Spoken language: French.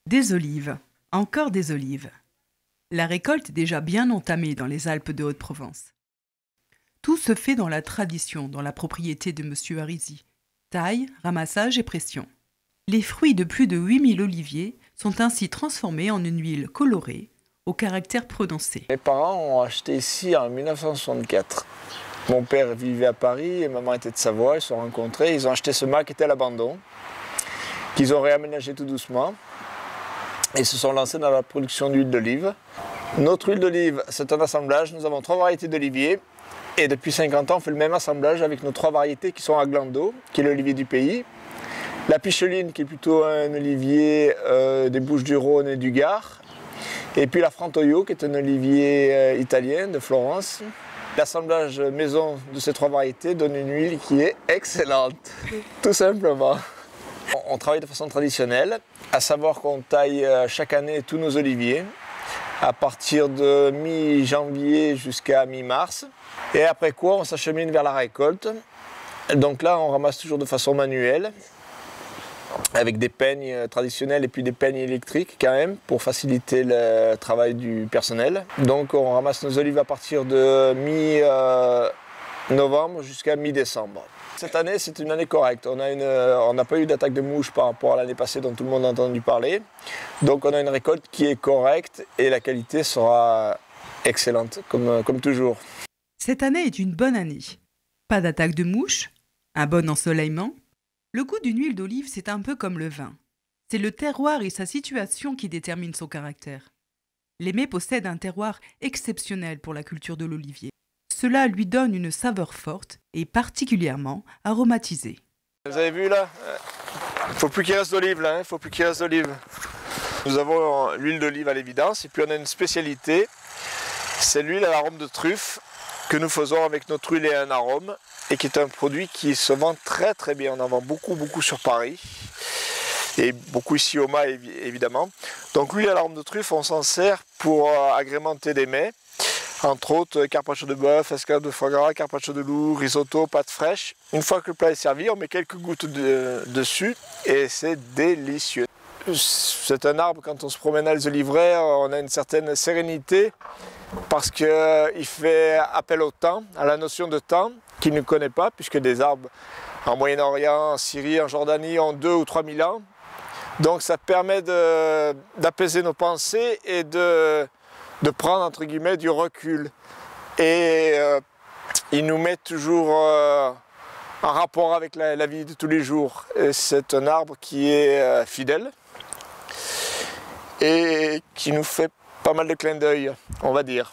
Des olives, encore des olives. La récolte est déjà bien entamée dans les Alpes de Haute-Provence. Tout se fait dans la tradition, dans la propriété de M. Arizy. Taille, ramassage et pression. Les fruits de plus de 8000 oliviers sont ainsi transformés en une huile colorée, au caractère prononcé. Mes parents ont acheté ici en 1964. Mon père vivait à Paris et maman était de Savoie, ils se sont rencontrés, ils ont acheté ce mât qui était à l'abandon, qu'ils ont réaménagé tout doucement et se sont lancés dans la production d'huile d'olive. Notre huile d'olive, c'est un assemblage, nous avons 3 variétés d'oliviers et depuis 50 ans on fait le même assemblage avec nos 3 variétés qui sont à gland d'eau, qui est l'olivier du pays, la picheline qui est plutôt un olivier des Bouches-du-Rhône et du Gard, et puis la Frantoio qui est un olivier italien de Florence. L'assemblage maison de ces 3 variétés donne une huile qui est excellente, tout simplement. On travaille de façon traditionnelle, à savoir qu'on taille chaque année tous nos oliviers, à partir de mi-janvier jusqu'à mi-mars. Et après quoi, on s'achemine vers la récolte. Donc là, on ramasse toujours de façon manuelle, avec des peignes traditionnelles et puis des peignes électriques quand même, pour faciliter le travail du personnel. Donc on ramasse nos olives à partir de mi-novembre jusqu'à mi-décembre. Cette année, c'est une année correcte. On n'a pas eu d'attaque de mouche par rapport à l'année passée dont tout le monde a entendu parler. Donc on a une récolte qui est correcte et la qualité sera excellente, comme toujours. Cette année est une bonne année. Pas d'attaque de mouche, un bon ensoleillement. Le goût d'une huile d'olive, c'est un peu comme le vin. C'est le terroir et sa situation qui déterminent son caractère. L'Aimé possède un terroir exceptionnel pour la culture de l'olivier. Cela lui donne une saveur forte et particulièrement aromatisée. Vous avez vu là, il ne faut plus qu'il reste d'olive là, il faut plus qu'il reste d'olive. Nous avons l'huile d'olive à l'évidence et puis on a une spécialité, c'est l'huile à l'arôme de truffe que nous faisons avec notre huile et un arôme et qui est un produit qui se vend très très bien. On en vend beaucoup sur Paris et beaucoup ici au Mât évidemment. Donc l'huile à l'arôme de truffe, on s'en sert pour agrémenter des mets. Entre autres, carpaccio de bœuf, escalope de foie gras, carpaccio de loup, risotto, pâtes fraîches. Une fois que le plat est servi, on met quelques gouttes dessus et c'est délicieux. C'est un arbre, quand on se promène à les oliveraies, on a une certaine sérénité parce qu'il fait appel au temps, à la notion de temps qu'il ne connaît pas, puisque des arbres en Moyen-Orient, en Syrie, en Jordanie ont 2 ou 3 000 ans. Donc ça permet d'apaiser nos pensées et de prendre entre guillemets du recul. Et il nous met toujours en rapport avec la vie de tous les jours. C'est un arbre qui est fidèle et qui nous fait pas mal de clins d'œil, on va dire.